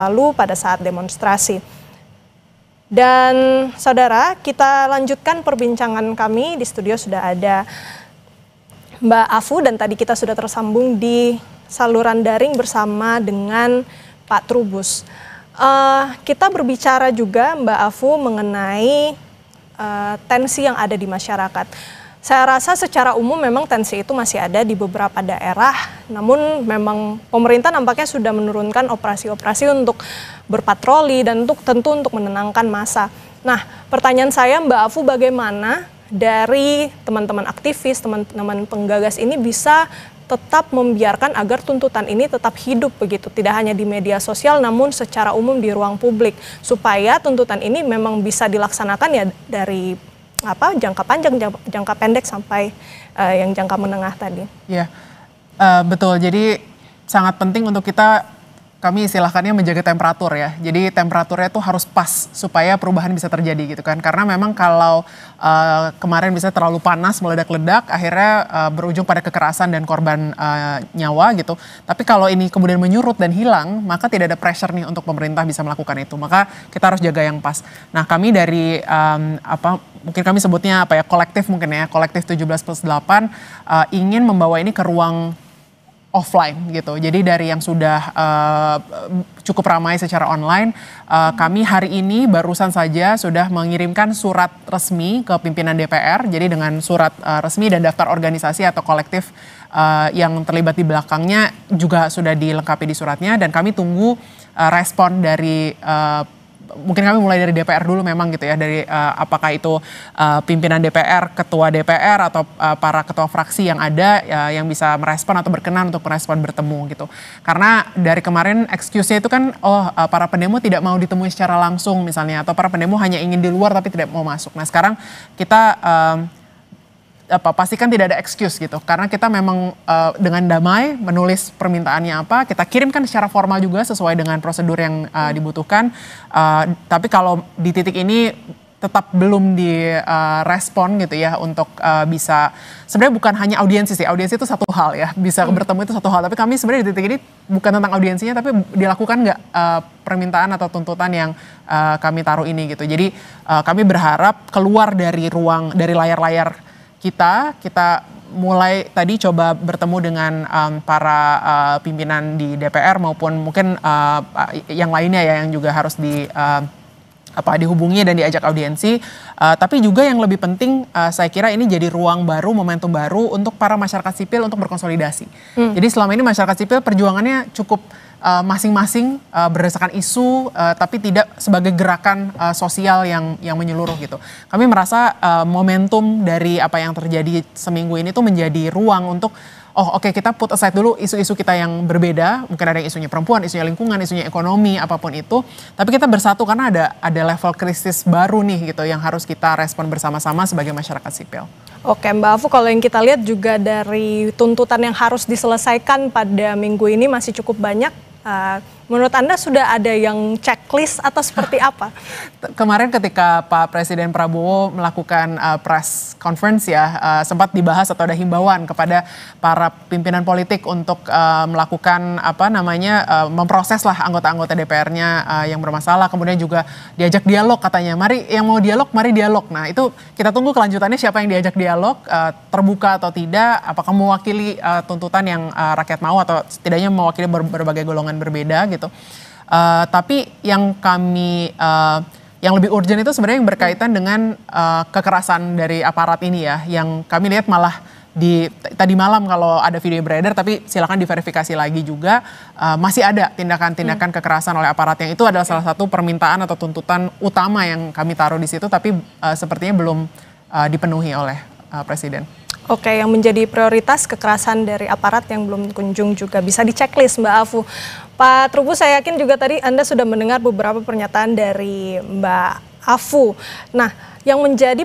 lalu pada saat demonstrasi. Dan saudara, kita lanjutkan perbincangan kami. Di studio sudah ada Mbak Afu dan tadi kita sudah tersambung di saluran daring bersama dengan Pak Trubus. Kita berbicara juga Mbak Afu mengenai tensi yang ada di masyarakat. Saya rasa secara umum memang tensi itu masih ada di beberapa daerah, namun memang pemerintah nampaknya sudah menurunkan operasi-operasi untuk berpatroli dan tentu untuk menenangkan massa. Nah, pertanyaan saya Mbak Afu, bagaimana dari teman-teman aktivis, teman-teman penggagas ini bisa tetap membiarkan agar tuntutan ini tetap hidup begitu, tidak hanya di media sosial namun secara umum di ruang publik, supaya tuntutan ini memang bisa dilaksanakan ya dari jangka panjang, jangka pendek sampai yang jangka menengah tadi. Ya, betul. Jadi sangat penting untuk kami istilahkannya menjaga temperatur ya. Jadi temperaturnya itu harus pas supaya perubahan bisa terjadi gitu kan. Karena memang kalau kemarin bisa terlalu panas meledak-ledak, akhirnya berujung pada kekerasan dan korban nyawa gitu. Tapi kalau ini kemudian menyurut dan hilang, maka tidak ada pressure nih untuk pemerintah bisa melakukan itu. Maka kita harus jaga yang pas. Nah, kami dari mungkin kami sebutnya kolektif mungkin ya, kolektif 17+8 ingin membawa ini ke ruang offline gitu. Jadi dari yang sudah cukup ramai secara online, kami hari ini barusan saja sudah mengirimkan surat resmi ke pimpinan DPR. Jadi dengan surat resmi dan daftar organisasi atau kolektif yang terlibat di belakangnya juga sudah dilengkapi di suratnya, dan kami tunggu respon dari mungkin kami mulai dari DPR dulu memang gitu ya, dari apakah itu pimpinan DPR, ketua DPR atau para ketua fraksi yang ada yang bisa merespon atau berkenan untuk merespon bertemu gitu. Karena dari kemarin excuse-nya itu kan para pendemo tidak mau ditemui secara langsung misalnya, atau para pendemo hanya ingin di luar tapi tidak mau masuk. Nah, sekarang kita pastikan tidak ada excuse gitu, karena kita memang dengan damai menulis permintaannya apa, kita kirimkan secara formal juga sesuai dengan prosedur yang dibutuhkan. Tapi kalau di titik ini tetap belum direspon gitu ya untuk bisa, sebenarnya bukan hanya audiensi sih, audiensi itu satu hal ya, bisa bertemu itu satu hal, tapi kami sebenarnya di titik ini bukan tentang audiensinya, tapi dilakukan nggak permintaan atau tuntutan yang kami taruh ini gitu. Jadi kami berharap keluar dari layar-layar kita mulai tadi coba bertemu dengan para pimpinan di DPR maupun mungkin yang lainnya ya, yang juga harus dihubungi dan diajak audiensi. Tapi juga yang lebih penting saya kira ini jadi ruang baru, momentum baru untuk para masyarakat sipil untuk berkonsolidasi. Jadi selama ini masyarakat sipil perjuangannya cukup masing-masing berdasarkan isu, tapi tidak sebagai gerakan sosial yang menyeluruh gitu. Kami merasa momentum dari apa yang terjadi seminggu ini tuh menjadi ruang untuk kita put aside dulu isu-isu kita yang berbeda, mungkin ada yang isunya perempuan, isunya lingkungan, isunya ekonomi, apapun itu, tapi kita bersatu karena ada level krisis baru nih gitu yang harus kita respon bersama-sama sebagai masyarakat sipil. Oke Mbak Afu, kalau yang kita lihat juga dari tuntutan yang harus diselesaikan pada minggu ini masih cukup banyak. Menurut Anda sudah ada yang checklist atau seperti apa? Kemarin ketika Pak Presiden Prabowo melakukan press conference ya, sempat dibahas atau ada himbauan kepada para pimpinan politik untuk melakukan memproses lah anggota-anggota DPR-nya yang bermasalah, kemudian juga diajak dialog katanya. Mari yang mau dialog, mari dialog. Nah, itu kita tunggu kelanjutannya, siapa yang diajak dialog, terbuka atau tidak, apakah mewakili tuntutan yang rakyat mau atau setidaknya mewakili berbagai golongan berbeda gitu. Tapi yang yang lebih urgent itu sebenarnya yang berkaitan dengan kekerasan dari aparat ini ya, yang kami lihat malah tadi malam kalau ada video beredar, tapi silakan diverifikasi lagi juga, masih ada tindakan-tindakan kekerasan oleh aparat, yang itu adalah salah satu permintaan atau tuntutan utama yang kami taruh di situ, tapi sepertinya belum dipenuhi oleh Presiden. Oke, yang menjadi prioritas kekerasan dari aparat yang belum kunjung juga bisa di-checklist Mbak Afu. Pak Trubus, saya yakin juga tadi Anda sudah mendengar beberapa pernyataan dari Mbak Afu. Nah, yang menjadi